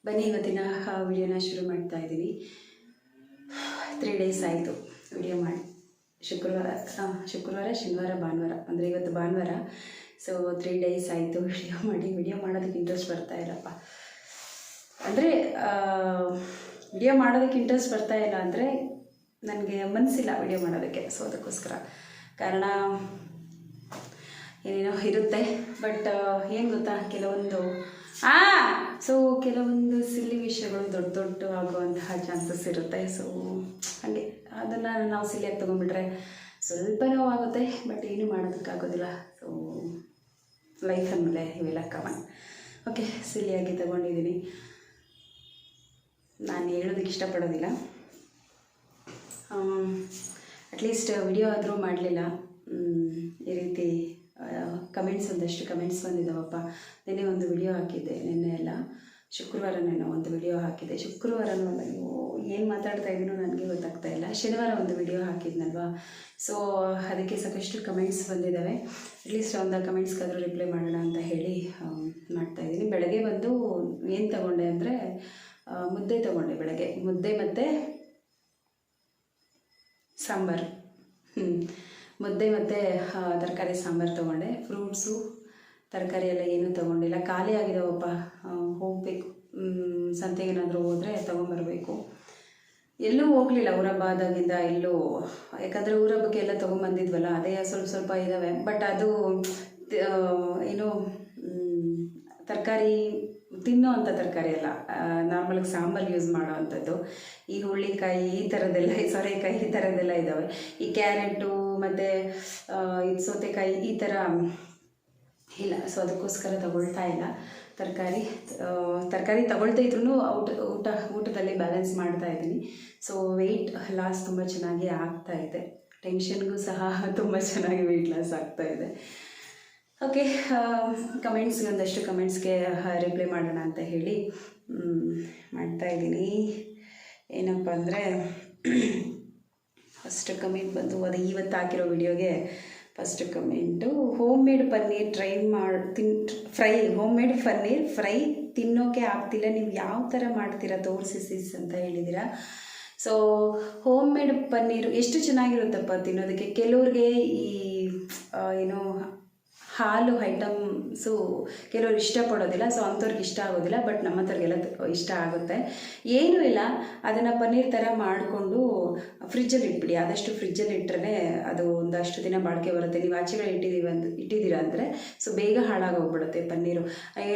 ಬನ್ನಿ ಇವತ್ತಿನ ವಿಡಿಯೋನ ಶುರು ಮಾಡ್ತಾ ಇದ್ದೀನಿ. 3 ಡೇಸ್ ಆಯಿತು ವಿಡಿಯೋ ಮಾಡಿ. ಶುಕ್ರವಾರ, ಶನಿವಾರ, ಭಾನುವಾರ ಅಂದರೆ ಇವತ್ತು ಭಾನುವಾರ. ಸೊ 3 ಡೇಸ್ ಆಯಿತು ವಿಡಿಯೋ ಮಾಡೋದಕ್ಕೆ ಇಂಟ್ರೆಸ್ಟ್ ಬರ್ತಾ ಇಲ್ಲಪ್ಪ. ಅಂದರೆ ವಿಡಿಯೋ ಮಾಡೋದಕ್ಕೆ ಇಂಟ್ರೆಸ್ಟ್ ಬರ್ತಾ ಇಲ್ಲ ಅಂದರೆ ನನಗೆ ಮನಸ್ಸಿಲ್ಲ ವಿಡಿಯೋ ಮಾಡೋದಕ್ಕೆ. ಸೊ ಅದಕ್ಕೋಸ್ಕರ ಕಾರಣ ಏನೇನೋ ಇರುತ್ತೆ. ಬಟ್ ಏನು ಗೊತ್ತಾ, ಕೆಲವೊಂದು ಸಿಲ್ಲಿ ವಿಷಯಗಳು ದೊಡ್ಡ ಆಗುವಂತಹ ಚಾನ್ಸಸ್ ಇರುತ್ತೆ. ಸೊ ಹಾಗೆ ಅದನ್ನು ನಾವು ಸಿಲ್ಲಿಯಾಗಿ ತೊಗೊಂಡ್ಬಿಟ್ರೆ ಸ್ವಲ್ಪ ನೋವಾಗುತ್ತೆ, ಬಟ್ ಏನೂ ಮಾಡೋದಕ್ಕಾಗೋದಿಲ್ಲ. ಸೊ ಲೈಫ್ ಅಂದಮೇಲೆ ಇವೆಲ್ಲ ಕಾಮನ್. ಓಕೆ, ಸಿಲ್ಲಿಯಾಗಿ ತೊಗೊಂಡಿದ್ದೀನಿ. ನಾನು ಹೇಳೋದಕ್ಕೆ ಇಷ್ಟಪಡೋದಿಲ್ಲ. ಅಟ್ಲೀಸ್ಟ್ ವಿಡಿಯೋ ಆದರೂ ಮಾಡಲಿಲ್ಲ. ಈ ರೀತಿ ಒಂದಷ್ಟು ಕಮೆಂಟ್ಸ್ ಬಂದಿದ್ದಾವಪ್ಪ. ನಿನ್ನೆ ಒಂದು ವಿಡಿಯೋ ಹಾಕಿದ್ದೆ, ನಿನ್ನೆ ಎಲ್ಲ ಶುಕ್ರವಾರನೇನೋ ಒಂದು ವಿಡಿಯೋ ಹಾಕಿದ್ದೆ. ಶುಕ್ರವಾರನೂ ಏನು ಮಾತಾಡ್ತಾ ಇದ್ದೀನೋ ನನಗೆ ಗೊತ್ತಾಗ್ತಾ ಇಲ್ಲ. ಶನಿವಾರ ಒಂದು ವಿಡಿಯೋ ಹಾಕಿದ್ನಲ್ವಾ, ಸೊ ಅದಕ್ಕೆ ಸಾಕಷ್ಟು ಕಮೆಂಟ್ಸ್ ಬಂದಿದ್ದಾವೆ. ಅಟ್ಲೀಸ್ಟ್ ಒಂದು ಕಮೆಂಟ್ಸ್ಗಾದರೂ ರಿಪ್ಲೈ ಮಾಡೋಣ ಅಂತ ಹೇಳಿ ಮಾಡ್ತಾಯಿದ್ದೀನಿ. ಬೆಳಗ್ಗೆ ಬಂದು ಏನು ತಗೊಂಡೆ ಅಂದರೆ ಮುದ್ದೆ ತೊಗೊಂಡೆ. ಬೆಳಗ್ಗೆ ಮುದ್ದೆ ಮತ್ತು ಸಾಂಬಾರು, ಮುದ್ದೆ ಮತ್ತು ತರಕಾರಿ ಸಾಂಬಾರು ತೊಗೊಂಡೆ. ಫ್ರೂಟ್ಸು ತರಕಾರಿ ಎಲ್ಲ ಏನೂ ತೊಗೊಂಡಿಲ್ಲ. ಖಾಲಿ ಆಗಿದಾವಪ್ಪ. ಹೋಗಬೇಕು, ಸಂತೆಗೇನಾದರೂ ಹೋದರೆ ತೊಗೊಂಬರ್ಬೇಕು. ಎಲ್ಲೂ ಹೋಗಲಿಲ್ಲ ಊರಹಬ್ಬ ಆದಾಗಿಂದ ಎಲ್ಲೂ. ಯಾಕಂದರೆ ಊರಹಬ್ಬಕ್ಕೆ ಎಲ್ಲ ತೊಗೊಂಬಂದಿದ್ವಲ್ಲ, ಅದೇ ಸ್ವಲ್ಪ ಇದ್ದಾವೆ. ಬಟ್ ಅದು ಏನು ತರಕಾರಿ ತಿನ್ನೋ ಅಂಥ ತರಕಾರಿ ಅಲ್ಲ, ನಾರ್ಮಲಾಗಿ ಸಾಂಬಾರು ಯೂಸ್ ಮಾಡೋ ಅಂಥದ್ದು. ಈ ಹುಳ್ಳಿಕಾಯಿ ಈ ಥರದ್ದೆಲ್ಲ, ಸೋರೆಕಾಯಿ ಈ ಥರದ್ದೆಲ್ಲ ಇದ್ದಾವೆ. ಈ ಕ್ಯಾರೆಟು ಮತ್ತು ಇದು ಸೌತೆಕಾಯಿ ಈ ಥರ ಇಲ್ಲ. ಸೊ ಅದಕ್ಕೋಸ್ಕರ ತಗೊಳ್ತಾ ಇಲ್ಲ ತರಕಾರಿ ತಗೊಳ್ತಾ ಇದ್ರೂ ಊಟದಲ್ಲಿ ಬ್ಯಾಲೆನ್ಸ್ ಮಾಡ್ತಾ ಇದ್ದೀನಿ. ಸೊ ವೆಯ್ಟ್ ಲಾಸ್ ತುಂಬ ಚೆನ್ನಾಗಿ ಆಗ್ತಾಯಿದೆ. ಟೆನ್ಷನ್ಗೂ ಸಹ ತುಂಬ ಚೆನ್ನಾಗಿ ವೆಯ್ಟ್ ಲಾಸ್ ಆಗ್ತಾಯಿದೆ. ಓಕೆ, ಒಂದಷ್ಟು ಕಮೆಂಟ್ಸ್ಗೆ ರಿಪ್ಲೈ ಮಾಡೋಣ ಅಂತ ಹೇಳಿ ಮಾಡ್ತಾಯಿದ್ದೀನಿ. ಏನಪ್ಪ ಅಂದರೆ ಫಸ್ಟ್ ಕಮೆಂಟ್ ಬಂದು, ಅದು ಇವತ್ತು ಹಾಕಿರೋ ವಿಡಿಯೋಗೆ first comment, home made paneer fry ತಿನ್ನೋಕೆ ಆಗ್ತಿಲ್ಲ, ನೀವು ಯಾವ ಥರ ಮಾಡ್ತೀರಾ ತೋರಿಸಿ ಸಿಸ್ ಅಂತ ಹೇಳಿದ್ದೀರಾ. ಸೊ ಹೋಮ್ ಮೇಡ್ ಪನ್ನೀರು ಎಷ್ಟು ಚೆನ್ನಾಗಿರುತ್ತಪ್ಪ ತಿನ್ನೋದಕ್ಕೆ. ಕೆಲವ್ರಿಗೆ ಈ ಏನು ಹಾಲು ಐಟಮ್ಸು ಕೆಲವರು ಇಷ್ಟಪಡೋದಿಲ್ಲ. ಸೊ ಅಂಥವ್ರಿಗೆ ಇಷ್ಟ ಆಗೋದಿಲ್ಲ. ಬಟ್ ನಮ್ಮ ಹತ್ರಗೆಲ್ಲ ಇಷ್ಟ ಆಗುತ್ತೆ. ಏನೂ ಇಲ್ಲ, ಅದನ್ನು ಪನ್ನೀರ್ ಥರ ಮಾಡಿಕೊಂಡು ಫ್ರಿಜ್ಜಲ್ಲಿ ಇಟ್ಬಿಡಿ. ಆದಷ್ಟು ಫ್ರಿಜ್ಜಲ್ಲಿ ಇಟ್ಟರೆ ಅದು ಒಂದಷ್ಟು ದಿನ ಬಾಳಿಕೆ ಬರುತ್ತೆ. ನೀವು ಆಚೆಗಡೆ ಇಟ್ಟಿದ್ದೀರಾ ಅಂದರೆ ಸೊ ಬೇಗ ಹಾಳಾಗೋಗ್ಬಿಡುತ್ತೆ ಪನ್ನೀರು.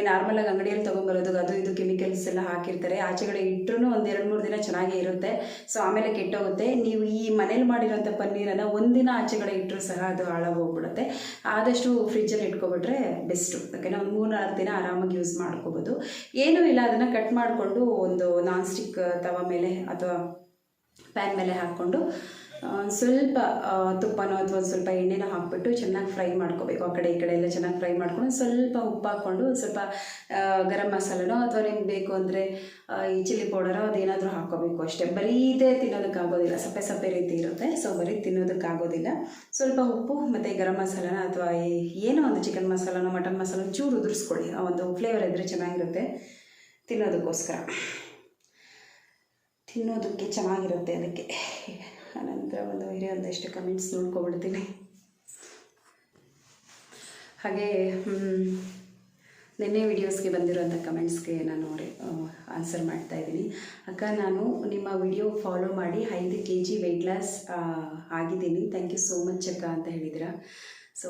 ನಾರ್ಮಲಾಗಿ ಅಂಗಡಿಯಲ್ಲಿ ತೊಗೊಂಬರೋದು ಅದು ಇದು ಕೆಮಿಕಲ್ಸ್ ಎಲ್ಲ ಹಾಕಿರ್ತಾರೆ. ಆಚೆಗಡೆ ಇಟ್ಟರೂ ಒಂದು 2-3 ದಿನ ಚೆನ್ನಾಗೇ ಇರುತ್ತೆ. ಸೊ ಆಮೇಲೆ ಕೆಟ್ಟೋಗುತ್ತೆ. ನೀವು ಈ ಮನೇಲಿ ಮಾಡಿರೋಂಥ ಪನ್ನೀರನ್ನು ಒಂದಿನ ಆಚೆಗಡೆ ಇಟ್ಟರೂ ಸಹ ಅದು ಹಾಳಾಗೋಗ್ಬಿಡುತ್ತೆ. ಆದಷ್ಟು ಫ್ರಿಜ್ಜಲ್ಲಿ ಇಟ್ಕೊಬಿಟ್ರೆ ಬೆಸ್ಟು. ಯಾಕೆಂದರೆ ಒಂದು 3-4 ದಿನ ಆರಾಮಾಗಿ ಯೂಸ್ ಮಾಡ್ಕೋಬೋದು. ಏನೂ ಇಲ್ಲ, ಅದನ್ನು ಕಟ್ ಮಾಡಿಕೊಂಡು ಒಂದು ನಾನ್ ಸ್ಟಿಕ್ ತವ ಮೇಲೆ ಅಥವಾ ಪ್ಯಾನ್ ಮೇಲೆ ಹಾಕ್ಕೊಂಡು ಸ್ವಲ್ಪ ತುಪ್ಪನೋ ಅಥವಾ ಸ್ವಲ್ಪ ಎಣ್ಣೆನೋ ಹಾಕ್ಬಿಟ್ಟು ಚೆನ್ನಾಗಿ ಫ್ರೈ ಮಾಡ್ಕೋಬೇಕು. ಆ ಕಡೆ ಈ ಕಡೆ ಎಲ್ಲ ಚೆನ್ನಾಗಿ ಫ್ರೈ ಮಾಡ್ಕೊಂಡು ಸ್ವಲ್ಪ ಉಪ್ಪು ಹಾಕ್ಕೊಂಡು ಸ್ವಲ್ಪ ಗರಂ ಮಸಾಲನೋ ಅಥವಾ ನಿಮ್ಗೆ ಬೇಕು ಅಂದರೆ ಈ ಚಿಲ್ಲಿ ಪೌಡರೋ ಅದೇನಾದರೂ ಹಾಕ್ಕೋಬೇಕು ಅಷ್ಟೇ. ಬರೀ ಇದೇ ತಿನ್ನೋದಕ್ಕಾಗೋದಿಲ್ಲ, ಸಪ್ಪೆ ರೀತಿ ಇರುತ್ತೆ. ಸೊ ಬರೀ ತಿನ್ನೋದಕ್ಕಾಗೋದಿಲ್ಲ. ಸ್ವಲ್ಪ ಉಪ್ಪು ಮತ್ತು ಗರಂ ಮಸಾಲನ ಅಥವಾ ಏನೋ ಒಂದು ಚಿಕನ್ ಮಸಾಲನೋ ಮಟನ್ ಮಸಾಲ ಚೂರು ಉದುರಿಸ್ಕೊಳ್ಳಿ. ಆ ಒಂದು ಫ್ಲೇವರ್ ಇದ್ದರೆ ಚೆನ್ನಾಗಿರುತ್ತೆ ತಿನ್ನೋದಕ್ಕೆ ಚೆನ್ನಾಗಿರುತ್ತೆ. ಅದಕ್ಕೆ ಆನಂತರ ಒಂದಷ್ಟು ಕಮೆಂಟ್ಸ್ ನೋಡ್ಕೊಬಿಡ್ತೀನಿ. ಹಾಗೆ ನಿನ್ನೆ ವೀಡಿಯೋಸ್ಗೆ ಬಂದಿರೋಂಥ ಕಮೆಂಟ್ಸ್ಗೆ ನಾನು ಆನ್ಸರ್ ಮಾಡ್ತಾಯಿದ್ದೀನಿ. ಅಕ್ಕ, ನಾನು ನಿಮ್ಮ ವಿಡಿಯೋ ಫಾಲೋ ಮಾಡಿ 5 kg ವೆಯ್ಟ್ ಲಾಸ್ ಆಗಿದ್ದೀನಿ. ಥ್ಯಾಂಕ್ ಯು ಸೋ ಮಚ್ ಅಕ್ಕ ಅಂತ ಹೇಳಿದ್ದೀರಾ. So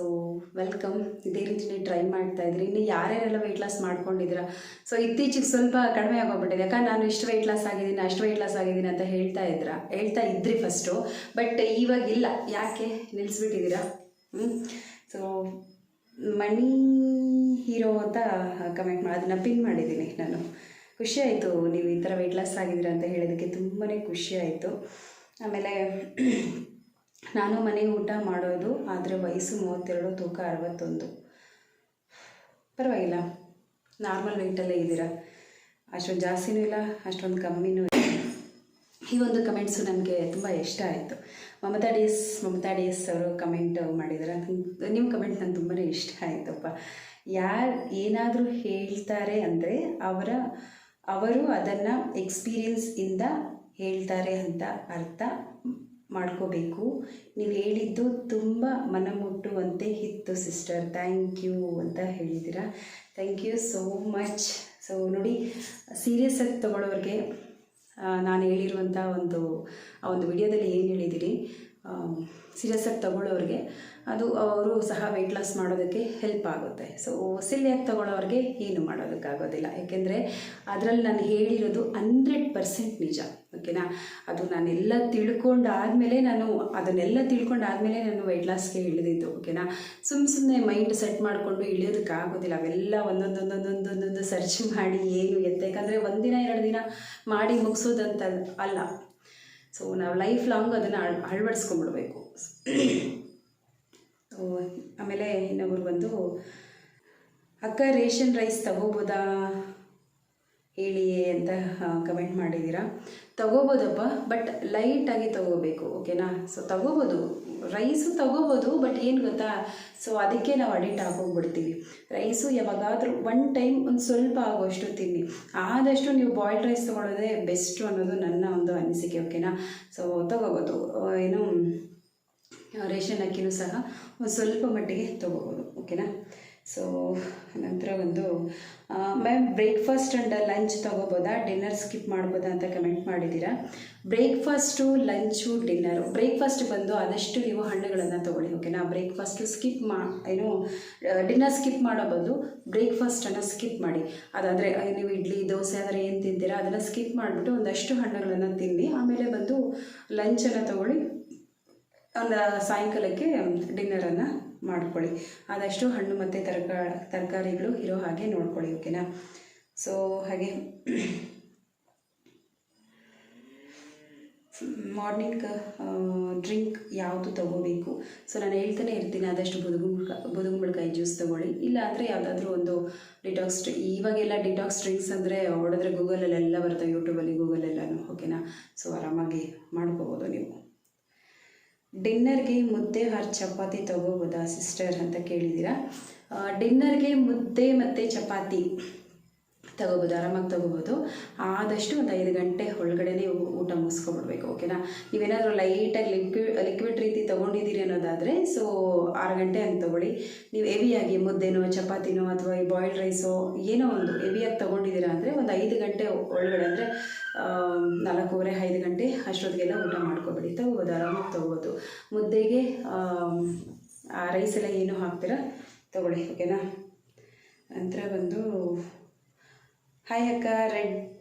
welcome. ಇದೇ ರೀತಿ ನೀವು ಟ್ರೈ ಮಾಡ್ತಾಯಿದ್ರಿ. ಇನ್ನು ಯಾರ್ಯಾರೆಲ್ಲ ವೆಯ್ಟ್ ಲಾಸ್ ಮಾಡ್ಕೊಂಡಿದ್ದೀರಾ. ಸೊ ಇತ್ತೀಚೆಗೆ ಸ್ವಲ್ಪ ಕಡಿಮೆ ಆಗೋಗ್ಬಿಟ್ಟಿದೆ. ಯಾಕಂದ್ರೆ ನಾನು ಇಷ್ಟು ವೆಯ್ಟ್ ಲಾಸ್ ಆಗಿದ್ದೀನಿ ಅಷ್ಟು ವೆಯ್ಟ್ ಲಾಸ್ ಆಗಿದ್ದೀನಿ ಅಂತ ಹೇಳ್ತಾ ಇದ್ರಿ ಫಸ್ಟು. ಬಟ್ ಇವಾಗಿಲ್ಲ. ಯಾಕೆ ನಿಲ್ಲಿಸ್ಬಿಟ್ಟಿದ್ದೀರಾ? ಸೊ ಮಣಿ ಹೀರೋ ಅಂತ ಕಮೆಂಟ್ ಮಾಡಿ ಅದನ್ನು ಪಿನ್ ಮಾಡಿದ್ದೀನಿ ನಾನು. ಖುಷಿ ಆಯಿತು ನೀವು ಈ ಥರ ವೆಯ್ಟ್ ಲಾಸ್ ಆಗಿದ್ದೀರಾ ಅಂತ ಹೇಳಿದ್ದಕ್ಕೆ, ತುಂಬಾ ಖುಷಿ ಆಯಿತು. ಆಮೇಲೆ ನಾನು ಮನೆಗೆ ಊಟ ಮಾಡೋದು, ಆದರೆ ವಯಸ್ಸು 32, ತೂಕ 61. ಪರವಾಗಿಲ್ಲ, ನಾರ್ಮಲ್ ವೆಯ್ಟಲ್ಲೇ ಇದ್ದೀರಾ. ಅಷ್ಟೊಂದು ಜಾಸ್ತಿನೂ ಇಲ್ಲ, ಅಷ್ಟೊಂದು ಕಮ್ಮಿನೂ ಇಲ್ಲ. ಈ ಒಂದು ಕಮೆಂಟ್ಸು ನನಗೆ ತುಂಬ ಇಷ್ಟ ಆಯಿತು. ಮಮತಾ ಡೇಸ್ ಅವರು ಕಮೆಂಟ್ ಮಾಡಿದ್ದಾರೆ. ನಿಮ್ಮ ಕಮೆಂಟ್ ನಂಗೆ ತುಂಬಾ ಇಷ್ಟ ಆಯಿತಪ್ಪ. ಯಾರು ಏನಾದರೂ ಹೇಳ್ತಾರೆ ಅಂದರೆ ಅವರ ಅವರು ಅದನ್ನು ಎಕ್ಸ್ಪೀರಿಯನ್ಸಿಂದ ಹೇಳ್ತಾರೆ ಅಂತ ಅರ್ಥ ಮಾಡ್ಕೋಬೇಕು. ನೀವು ಹೇಳಿದ್ದು ತುಂಬ ಮನಮುಟ್ಟುವಂತೆ ಇತ್ತು ಸಿಸ್ಟರ್, ಥ್ಯಾಂಕ್ ಯು ಅಂತ ಹೇಳಿದ್ದೀರಾ. Thank you so much. So ನೋಡಿ, ಸೀರಿಯಸ್ ಆಗಿ ತೊಗೊಳ್ಳೋರಿಗೆ ನಾನು ಹೇಳಿರುವಂಥ ಆ ಒಂದು ವಿಡಿಯೋದಲ್ಲಿ ಏನು ಹೇಳಿದ್ದೀರಿ, ಸೀರಿಯಸ್ ಆಗಿ ತೊಗೊಳ್ಳೋರಿಗೆ ಅದು ಅವರು ಸಹ ವೆಯ್ಟ್ ಲಾಸ್ ಮಾಡೋದಕ್ಕೆ ಹೆಲ್ಪ್ ಆಗುತ್ತೆ. ಸೊ ಸಿಲ್ಲಿಯಾಗಿ ತೊಗೊಳ್ಳೋರಿಗೆ ಏನು ಮಾಡೋದಕ್ಕಾಗೋದಿಲ್ಲ, ಯಾಕೆಂದರೆ ಅದರಲ್ಲಿ ನಾನು ಹೇಳಿರೋದು 100% ನಿಜ. ಓಕೆನಾ, ಅದು ನಾನೆಲ್ಲ ತಿಳ್ಕೊಂಡಾದಮೇಲೆ ಅದನ್ನೆಲ್ಲ ತಿಳ್ಕೊಂಡಾದಮೇಲೆ ನಾನು ವೆಯ್ಟ್ ಲಾಸ್ಗೆ ಇಳಿದಿದ್ದು. ಓಕೆನಾ, ಸುಮ್ಮನೆ ಮೈಂಡ್ ಸೆಟ್ ಮಾಡಿಕೊಂಡು ಇಳಿಯೋದಕ್ಕಾಗೋದಿಲ್ಲ. ಅವೆಲ್ಲ ಒಂದೊಂದೊಂದೊಂದೊಂದೊಂದು ಸರ್ಚ್ ಮಾಡಿ ಏನು ಯಾಕಂದರೆ ಒಂದಿನ 2 ದಿನ ಮಾಡಿ ಮುಗಿಸೋದಂತ ಅಲ್ಲ. ಸೊ ನಾವು ಲೈಫ್ ಲಾಂಗ್ ಅದನ್ನು ಅಳವಡಿಸ್ಕೊಂಡ್ಬಿಡ್ಬೇಕು. ಆಮೇಲೆ ಇನ್ನೊಬ್ರು ಬಂದು, ಅಕ್ಕ ರೇಷನ್ ರೈಸ್ ತಗೋಬೋದಾ ಹೇಳಿ ಅಂತ ಕಮೆಂಟ್ ಮಾಡಿದ್ದೀರಾ. ತಗೋಬೋದಪ್ಪ, ಬಟ್ ಲೈಟಾಗಿ ತಗೋಬೇಕು. ಓಕೆನಾ, ಸೊ ತಗೋಬೋದು, ರೈಸು ತಗೋಬೋದು, ಬಟ್ ಏನು ಗೊತ್ತಾ, ಸೊ ಅದಕ್ಕೆ ನಾವು ಅಡಿಕ್ಟ್ ಆಗೋಗ್ಬಿಡ್ತೀವಿ. ರೈಸು ಯಾವಾಗಾದರೂ ಒನ್ ಟೈಮ್ ಒಂದು ಸ್ವಲ್ಪ ಆಗುವಷ್ಟು ತಿನ್ನಿ. ಆದಷ್ಟು ನೀವು ಬಾಯ್ಲ್ಡ್ ರೈಸ್ ತೊಗೊಳ್ಳೋದೇ ಬೆಸ್ಟು ಅನ್ನೋದು ನನ್ನ ಒಂದು ಅನಿಸಿಕೆ. ಓಕೆನಾ, ಸೊ ತಗೋಬೋದು, ಏನು ರೇಷನ್ ಅಕ್ಕಿನೂ ಸಹ ಒಂದು ಸ್ವಲ್ಪ ಮಟ್ಟಿಗೆ ತೊಗೋಬೋದು. ಓಕೆನಾ, ಸೊ ನಂತರ ಒಂದು ಮ್ಯಾಮ್ ಬ್ರೇಕ್ಫಾಸ್ಟ್ ಆ್ಯಂಡ್ ಲಂಚ್ ತೊಗೋಬೋದಾ, ಡಿನ್ನರ್ ಸ್ಕಿಪ್ ಮಾಡ್ಬೋದಾ ಅಂತ ಕಮೆಂಟ್ ಮಾಡಿದ್ದೀರಾ. Breakfast, lunch, dinner. ಬ್ರೇಕ್ಫಾಸ್ಟ್ ಬಂದು ಆದಷ್ಟು ನೀವು ಹಣ್ಣುಗಳನ್ನು ತೊಗೊಳ್ಳಿ. ಓಕೆನಾ, ಬ್ರೇಕ್ಫಾಸ್ಟು ಸ್ಕಿಪ್ ಡಿನ್ನರ್ ಸ್ಕಿಪ್ ಮಾಡೋ ಬದಲು ಬ್ರೇಕ್ಫಾಸ್ಟನ್ನು ಸ್ಕಿಪ್ ಮಾಡಿ. ಅದಾದರೆ ನೀವು ಇಡ್ಲಿ ದೋಸೆ ಆದರೆ ಏನು ತಿಂತೀರಾ ಅದನ್ನು ಸ್ಕಿಪ್ ಮಾಡಿಬಿಟ್ಟು ಒಂದಷ್ಟು ಹಣ್ಣುಗಳನ್ನು ತಿನ್ನಿ. ಆಮೇಲೆ ಬಂದು ಲಂಚನ್ನು ತೊಗೊಳ್ಳಿ, ಒಂದು ಸಾಯಂಕಾಲಕ್ಕೆ ಡಿನ್ನರನ್ನು ಮಾಡ್ಕೊಳ್ಳಿ. ಆದಷ್ಟು ಹಣ್ಣು ಮತ್ತು ತರಕಾರಿಗಳು ಇರೋ ಹಾಗೆ ನೋಡ್ಕೊಳ್ಳಿ. ಓಕೆನಾ, ಸೊ ಹಾಗೆ ಮಾರ್ನಿಂಗ್ ಡ್ರಿಂಕ್ ಯಾವುದು ತಗೋಬೇಕು. ಸೊ ನಾನು ಹೇಳ್ತಾನೆ ಇರ್ತೀನಿ, ಆದಷ್ಟು ಬುದುಗುಂಬಳಕಾಯಿ ಜ್ಯೂಸ್ ತೊಗೊಳ್ಳಿ, ಇಲ್ಲ ಅಂದರೆ ಯಾವುದಾದ್ರೂ ಒಂದು ಡಿಟಾಕ್ಸ್ ಇವಾಗೆಲ್ಲ ಡಿಟಾಕ್ಸ್ ಡ್ರಿಂಕ್ಸ್ ಅಂದರೆ ಹೊಡೆದ್ರೆ ಗೂಗಲಲ್ಲೆಲ್ಲ ಬರ್ತವೆ, ಯೂಟ್ಯೂಬಲ್ಲಿ ಗೂಗಲೆಲ್ಲನೂ. ಓಕೆನಾ, ಸೊ ಆರಾಮಾಗಿ ಮಾಡ್ಕೋಬೋದು ನೀವು. ಡಿನ್ನರ್ಗೆ ಮುದ್ದೆ ಆರ್ ಚಪಾತಿ ತೊಗೋಬೋದಾ ಸಿಸ್ಟರ್ ಅಂತ ಕೇಳಿದ್ದೀರಾ. ಡಿನ್ನರ್ಗೆ ಮುದ್ದೆ ಮತ್ತು ಚಪಾತಿ ತಗೋಬೋದು, ಆರಾಮಾಗಿ ತೊಗೋಬೋದು. ಆದಷ್ಟು ಒಂದು 5 ಗಂಟೆ ಒಳಗಡೆ ಊಟ ಮುಗಿಸ್ಕೊಬಿಡ್ಬೇಕು. ಓಕೆನಾ, ನೀವೇನಾದರೂ ಲೈಟಾಗಿ ಲಿಕ್ವಿಡ್ ರೀತಿ ತೊಗೊಂಡಿದ್ದೀರಿ ಅನ್ನೋದಾದರೆ ಸೊ 6 ಗಂಟೆ ಅಂತ ತೊಗೊಳ್ಳಿ. ನೀವು ಹೆವಿಯಾಗಿ ಮುದ್ದೆನೋ ಚಪಾತಿನೋ ಅಥವಾ ಈ ಬಾಯ್ಲ್ಡ್ ರೈಸೋ ಏನೋ ಒಂದು ಹೆವಿಯಾಗಿ ತೊಗೊಂಡಿದ್ದೀರಾ ಅಂದರೆ ಒಂದು 5 ಗಂಟೆ ಒಳಗಡೆ, ಅಂದರೆ 4:15 5 ಗಂಟೆ ಅಷ್ಟೊತ್ತಿಗೆಲ್ಲ ಊಟ ಮಾಡ್ಕೊಬೇಡಿ, ತೊಗೋಬೋದು, ಆರಾಮಾಗಿ ತೊಗೋಬೋದು. ಮುದ್ದೆಗೆ ರೈಸ್ ಎಲ್ಲ ಏನೂ ಹಾಕ್ತೀರಾ ತೊಗೊಳ್ಳಿ. ಓಕೆನಾ, ನಂತರ ಬಂದು ಹಾಯ್ ಅಕ್ಕ, ರೆಡ್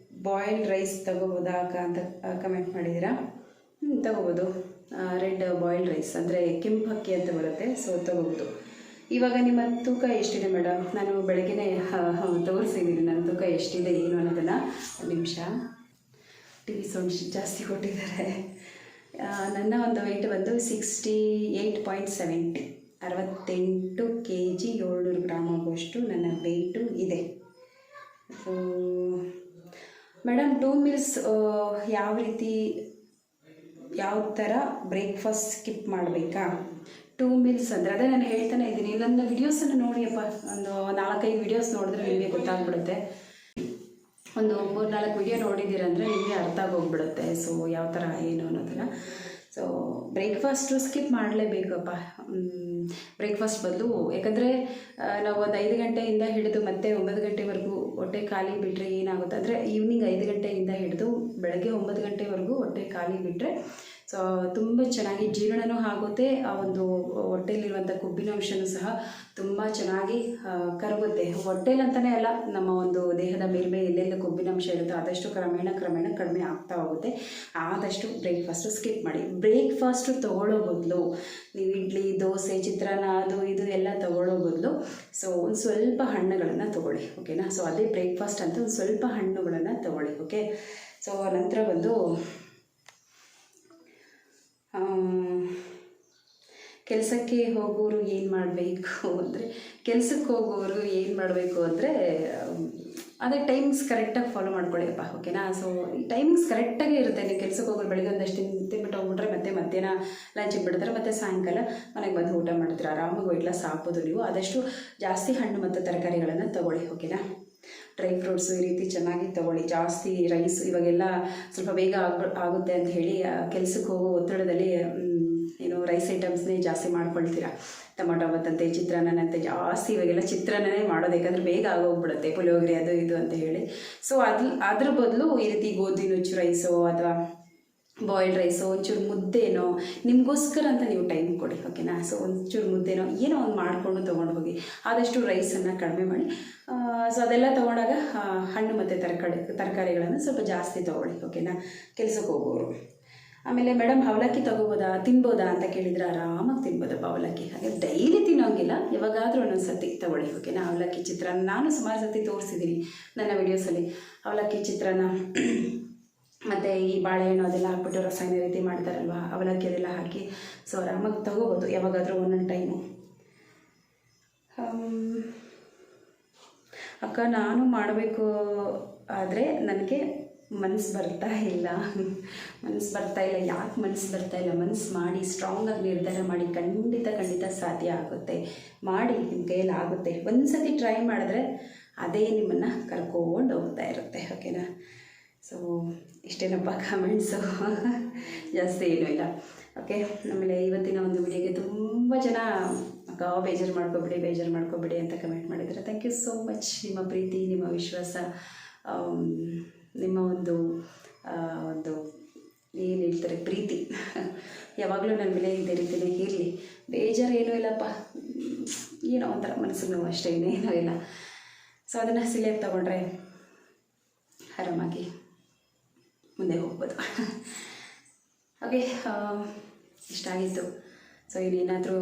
ಬಾಯ್ಲ್ಡ್ ರೈಸ್ ತೊಗೋಬೋದಾ ಅಕ್ಕ ಅಂತ ಕಮೆಂಟ್ ಮಾಡಿದ್ದೀರಾ. ತೊಗೋಬೋದು, ರೆಡ್ ಬಾಯ್ಲ್ಡ್ ರೈಸ್ ಅಂದರೆ ಕೆಂಪು ಅಕ್ಕಿ ಅಂತ ಬರುತ್ತೆ, ಸೊ ತೊಗೋಬೋದು. ಇವಾಗ ನಿಮ್ಮ ತೂಕ ಎಷ್ಟಿದೆ ಮೇಡಮ್? ನಾನು ಬೆಳಗ್ಗೆನೇ ತೋರಿಸಿದ್ದೀನಿ ನನ್ನ ತೂಕ ಎಷ್ಟಿದೆ ಏನು ಅನ್ನೋದನ್ನು. ಒಂದು ನಿಮಿಷ, ಟಿ ವಿ ಸೌಂಡ್ ಜಾಸ್ತಿ ಕೊಟ್ಟಿದ್ದಾರೆ. ನನ್ನ ಒಂದು ವೆಯ್ಟ್ ಬಂದು 68.70, 68 kg 700 ಗ್ರಾಮ್ ಆಗುವಷ್ಟು ನನ್ನ ವೆಯ್ಟು ಇದೆ. ಸೊ ಮೇಡಮ್ 2 ಮೀಲ್ಸ್ ಯಾವ ಥರ ಬ್ರೇಕ್ಫಾಸ್ಟ್ ಸ್ಕಿಪ್ ಮಾಡಬೇಕಾ? 2 ಮೀಲ್ಸ್ ಅಂದರೆ ಅದೇ ನಾನು ಹೇಳ್ತಾನೆ ಇದ್ದೀನಿ, ನನ್ನ ವಿಡಿಯೋಸನ್ನು ನೋಡಿಯಪ್ಪ, ಒಂದು 4-5 ವಿಡಿಯೋಸ್ ನೋಡಿದ್ರೆ ನಿಮಗೆ ಗೊತ್ತಾಗ್ಬಿಡುತ್ತೆ. ಒಂದು 3-4 ವಿಡಿಯೋ ನೋಡಿದ್ದೀರಂದರೆ ನಿಮಗೆ ಅರ್ಥ ಆಗೋಗ್ಬಿಡುತ್ತೆ. ಸೊ ಯಾವ ಥರ ಏನು ಅನ್ನೋದನ್ನು. ಸೊ ಬ್ರೇಕ್ಫಾಸ್ಟು ಸ್ಕಿಪ್ ಮಾಡಲೇಬೇಕಪ್ಪ. ಬ್ರೇಕ್ಫಾಸ್ಟ್ ಬದಲು, ಯಾಕಂದರೆ ನಾವು ಒಂದು 5 ಗಂಟೆಯಿಂದ ಹಿಡಿದು ಮತ್ತೆ 9 ಗಂಟೆವರೆಗೂ ಹೊಟ್ಟೆ ಖಾಲಿ ಬಿಟ್ಟರೆ ಏನಾಗುತ್ತೆ ಅಂದರೆ, ಈವ್ನಿಂಗ್ 5 ಗಂಟೆಯಿಂದ ಹಿಡಿದು ಬೆಳಗ್ಗೆ 9 ಗಂಟೆವರೆಗೂ ಹೊಟ್ಟೆ ಖಾಲಿ ಬಿಟ್ಟರೆ ಸೊ ತುಂಬ ಚೆನ್ನಾಗಿ ಜೀರ್ಣನೂ ಆಗುತ್ತೆ. ಆ ಒಂದು ಹೊಟ್ಟೆಯಲ್ಲಿರುವಂಥ ಕೊಬ್ಬಿನಾಂಶನೂ ಸಹ ತುಂಬ ಚೆನ್ನಾಗಿ ಕರಗುತ್ತೆ. ಹೊಟ್ಟೆಲಿ ಅಂತಲೇ ಅಲ್ಲ, ನಮ್ಮ ಒಂದು ದೇಹದ ಮೇಲ್ಮೈ ಎಲ್ಲೆಲ್ಲ ಕೊಬ್ಬಿನಾಂಶ ಇರುತ್ತೋ ಆದಷ್ಟು ಕ್ರಮೇಣ ಕಡಿಮೆ ಆಗ್ತಾ ಹೋಗುತ್ತೆ. ಆದಷ್ಟು ಬ್ರೇಕ್ಫಾಸ್ಟು ಸ್ಕಿಪ್ ಮಾಡಿ. ಬ್ರೇಕ್ಫಾಸ್ಟು ತೊಗೊಳ್ಳೋ ಬದಲು ನೀವು ಇಡ್ಲಿ ದೋಸೆ ಚಿತ್ರಾನ್ನ ಅದು ಇದು ಎಲ್ಲ ತೊಗೊಳ್ಳೋ ಬದಲು ಸೊ ಒಂದು ಸ್ವಲ್ಪ ಹಣ್ಣುಗಳನ್ನು ತೊಗೊಳ್ಳಿ. ಓಕೆನಾ, ಸೊ ಅದೇ ಬ್ರೇಕ್ಫಾಸ್ಟ್ ಅಂತ ಒಂದು ಸ್ವಲ್ಪ ಹಣ್ಣುಗಳನ್ನು ತೊಗೊಳ್ಳಿ. ಓಕೆ, ಸೊ ನಂತರ ಬಂದು ಕೆಲಸಕ್ಕೆ ಹೋಗೋರು ಏನು ಮಾಡಬೇಕು ಅಂದರೆ, ಅದೇ ಟೈಮಿಂಗ್ಸ್ ಕರೆಕ್ಟಾಗಿ ಫಾಲೋ ಮಾಡ್ಕೊಳ್ಳಿಯಪ್ಪ. ಓಕೆನಾ, ಸೊ ಈ ಟೈಮಿಂಗ್ಸ್ ಕರೆಕ್ಟಾಗೇ ಇರುತ್ತೆ. ನೀವು ಕೆಲಸಕ್ಕೆ ಹೋಗೋರು ಬೆಳಗ್ಗೆ ಒಂದಷ್ಟು ತಿಂದ್ಬಿಟ್ಟು ಹೋಗ್ಬಿಟ್ರೆ ಮತ್ತೆ ಮಧ್ಯಾಹ್ನ ಲಂಚಿಗೆ ಬಿಡ್ತಾರೆ, ಮತ್ತು ಸಾಯಂಕಾಲ ಮನೆಗೆ ಬಂದು ಊಟ ಮಾಡ್ತೀರಾ. ಆರಾಮಾಗಿ ವೆಯ್ಟ್ ಲಾಸ್ ಆಗ್ಬೋದು ನೀವು. ಆದಷ್ಟು ಜಾಸ್ತಿ ಹಣ್ಣು ಮತ್ತು ತರಕಾರಿಗಳನ್ನು ತೊಗೊಳ್ಳಿ. ಓಕೆನಾ, ಡ್ರೈ ಫ್ರೂಟ್ಸು ಈ ರೀತಿ ಚೆನ್ನಾಗಿ ತೊಗೊಳ್ಳಿ. ಜಾಸ್ತಿ ರೈಸ್ ಇವಾಗೆಲ್ಲ ಸ್ವಲ್ಪ ಬೇಗ ಆಗುತ್ತೆ ಅಂತ ಹೇಳಿ ಕೆಲಸಕ್ಕೆ ಹೋಗೋ ಒತ್ತಡದಲ್ಲಿ ಏನು ರೈಸ್ ಐಟಮ್ಸ್ನೇ ಜಾಸ್ತಿ ಮಾಡ್ಕೊಳ್ತೀರಾ. ಟೊಮೊಟೊ ಬತ್ತಂತೆ, ಚಿತ್ರಾನ್ನಂತೆ ಜಾಸ್ತಿ ಇವಾಗೆಲ್ಲ ಚಿತ್ರಾನ್ನನೇ ಮಾಡೋದು, ಯಾಕಂದರೆ ಬೇಗ ಆಗೋಗ್ಬಿಡುತ್ತೆ ಪುಳಿಯೋಗರೆ ಅದು ಇದು ಅಂತ ಹೇಳಿ. ಸೊ ಅದ್ರ ಬದಲು ಈ ರೀತಿ ಗೋಧಿ ನುಚ್ಚು ರೈಸೋ ಅಥವಾ ಬಾಯ್ಲ್ಡ್ ರೈಸು, ಒಂಚೂರು ಮುದ್ದೆನೋ ನಿಮಗೋಸ್ಕರ ಅಂತ ನೀವು ಟೈಮ್ ಕೊಡಿ, ಓಕೆನಾ. ಸೊ ಒಂಚೂರು ಮುದ್ದೆನೋ ಏನೋ ಒಂದು ಮಾಡಿಕೊಂಡು ತೊಗೊಂಡು ಹೋಗಿ. ಆದಷ್ಟು ರೈಸನ್ನು ಕಡಿಮೆ ಮಾಡಿ. ಸೊ ಅದೆಲ್ಲ ತೊಗೊಂಡಾಗ ಹಣ್ಣು ಮತ್ತು ತರಕಾರಿಗಳನ್ನು ಸ್ವಲ್ಪ ಜಾಸ್ತಿ ತೊಗೊಳ್ಳಿ, ಓಕೆನಾ, ಕೆಲಸಕ್ಕೆ ಹೋಗೋರು. ಆಮೇಲೆ ಮೇಡಮ್ ಅವಲಕ್ಕಿ ತಿನ್ಬೋದಾ ಅಂತ ಕೇಳಿದರೆ ಆರಾಮಾಗಿ ತಿನ್ಬೋದಪ್ಪ ಅವಲಕ್ಕಿ. ಹಾಗೆ ಡೈಲಿ ತಿನ್ನೋಂಗಿಲ್ಲ, ಯಾವಾಗಾದರೂ ಒಂದೊಂದು ಸತಿ ತೊಗೊಳ್ಳಿ, ಓಕೆನಾ. ಅವಲಕ್ಕಿ ಚಿತ್ರಾನ್ನ ನಾನು ಸುಮಾರು ಸತಿ ತೋರಿಸಿದ್ದೀನಿ ನನ್ನ ವಿಡಿಯೋಸಲ್ಲಿ. ಅವಲಕ್ಕಿ ಚಿತ್ರಾನ್ನ ಮತ್ತು ಈ ಬಾಳೆಹಣ್ಣು ಅದೆಲ್ಲ ಹಾಕ್ಬಿಟ್ಟು ರಸಾಯನ ರೀತಿ ಮಾಡ್ತಾರಲ್ವ, ಅವಲಕ್ಕಿ ಅದೆಲ್ಲ ಹಾಕಿ ಸೊ ಆರಾಮಾಗಿ ತೊಗೋಬೋದು ಯಾವಾಗಾದರೂ ಒಂದೊಂದು ಟೈಮು. ಅಕ್ಕ ನಾನು ಮಾಡಬೇಕು ಆದರೆ ನನಗೆ ಮನಸ್ಸು ಬರ್ತಾ ಇಲ್ಲ. ಯಾಕೆ ಮನಸ್ಸು ಬರ್ತಾ ಇಲ್ಲ? ಮನಸ್ಸು ಮಾಡಿ ಸ್ಟ್ರಾಂಗಾಗಿ ನಿರ್ಧಾರ ಮಾಡಿ, ಖಂಡಿತ ಸಾಧ್ಯ ಆಗುತ್ತೆ. ಮಾಡಿ, ನಿಮ್ಮ ಕೈಯಲ್ಲಿ ಆಗುತ್ತೆ. ಒಂದು ಸತಿ ಟ್ರೈ ಮಾಡಿದ್ರೆ ಅದೇ ನಿಮ್ಮನ್ನು ಕರ್ಕೊಂಡು ಹೋಗ್ತಾ ಇರುತ್ತೆ, ಓಕೆನಾ. ಸೊ ಇಷ್ಟೇನಪ್ಪ ಕಾಮೆಂಟ್ಸು, ಜಾಸ್ತಿ ಏನೂ ಇಲ್ಲ, ಓಕೆ. ಆಮೇಲೆ ಇವತ್ತಿನ ಒಂದು ವಿಡಿಯೋಗೆ ತುಂಬ ಜನ ಅಕ್ಕ ಬೇಜಾರು ಮಾಡ್ಕೊಬೇಡಿ ಅಂತ ಕಮೆಂಟ್ ಮಾಡಿದ್ದಾರೆ. Thank you so much. ನಿಮ್ಮ ಪ್ರೀತಿ, ನಿಮ್ಮ ವಿಶ್ವಾಸ, ನಿಮ್ಮ ಒಂದು ಏನು ಹೇಳ್ತಾರೆ ಪ್ರೀತಿ ಯಾವಾಗಲೂ ನನ್ನ ಮೇಲೆ ಇದೇ ರೀತಿಯೇ ಇರಲಿ. ಬೇಜಾರು ಏನೂ ಇಲ್ಲಪ್ಪ, ಏನೋ ಒಂಥರ ಮನಸ್ಸಿಗೆ ನೋವು ಅಷ್ಟೇ, ಇನ್ನೇನೂ ಇಲ್ಲ. ಸೊ ಅದನ್ನು ಸಿಲಿಯಾಗಿ ತೊಗೊಂಡ್ರೆ ಆರಾಮಾಗಿ ಮುಂದೆ ಹೋಗ್ಬೋದು. ಓಕೆ, ಇಷ್ಟ ಆಗಿತ್ತು. ಸೊ ಇನ್ನೇನಾದರೂ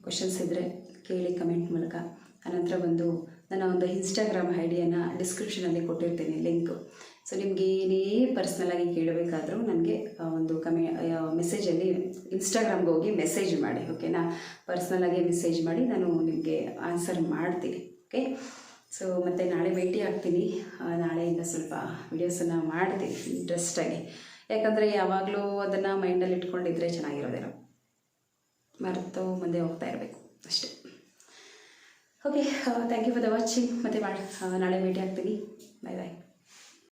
ಕ್ವಶನ್ಸ್ ಇದ್ದರೆ ಕೇಳಿ ಕಮೆಂಟ್ ಮೂಲಕ. ಆನಂತರ ನನ್ನ ಒಂದು ಇನ್ಸ್ಟಾಗ್ರಾಮ್ ಐಡಿಯನ್ನು ಡಿಸ್ಕ್ರಿಪ್ಷನಲ್ಲಿ ಕೊಟ್ಟಿರ್ತೀನಿ ಲಿಂಕು. ಸೊ ನಿಮಗೆ ಏನೇ ಪರ್ಸ್ನಲಾಗಿ ಕೇಳಬೇಕಾದ್ರೂ ನನಗೆ ಒಂದು ಮೆಸೇಜಲ್ಲಿ ಇನ್ಸ್ಟಾಗ್ರಾಮ್ಗೆ ಹೋಗಿ ಮೆಸೇಜ್ ಮಾಡಿ, ಓಕೆನಾ. ಪರ್ಸ್ನಲಾಗಿ ಮೆಸೇಜ್ ಮಾಡಿ ನಾನು ನಿಮಗೆ ಆನ್ಸರ್ ಮಾಡ್ತೀನಿ, ಓಕೆ. ಸೊ ಮತ್ತು ನಾಳೆ ಭೇಟಿ ಆಗ್ತೀನಿ. ನಾಳೆಯಿಂದ ಸ್ವಲ್ಪ ವಿಡಿಯೋಸನ್ನು ಮಾಡ್ತೀನಿ ಇಂಟ್ರೆಸ್ಟಾಗಿ, ಯಾಕಂದರೆ ಯಾವಾಗಲೂ ಅದನ್ನು ಮೈಂಡಲ್ಲಿ ಇಟ್ಕೊಂಡಿದ್ರೆ ಚೆನ್ನಾಗಿರೋದೇನೋ, ಮರೆತು ಮುಂದೆ ಹೋಗ್ತಾ ಇರಬೇಕು ಅಷ್ಟೇ. Okay, thank you for the watching. ಮತ್ತು ನಾಳೆ ಭೇಟಿ ಆಗ್ತೀನಿ. ಬಾಯ್ ಬಾಯ್.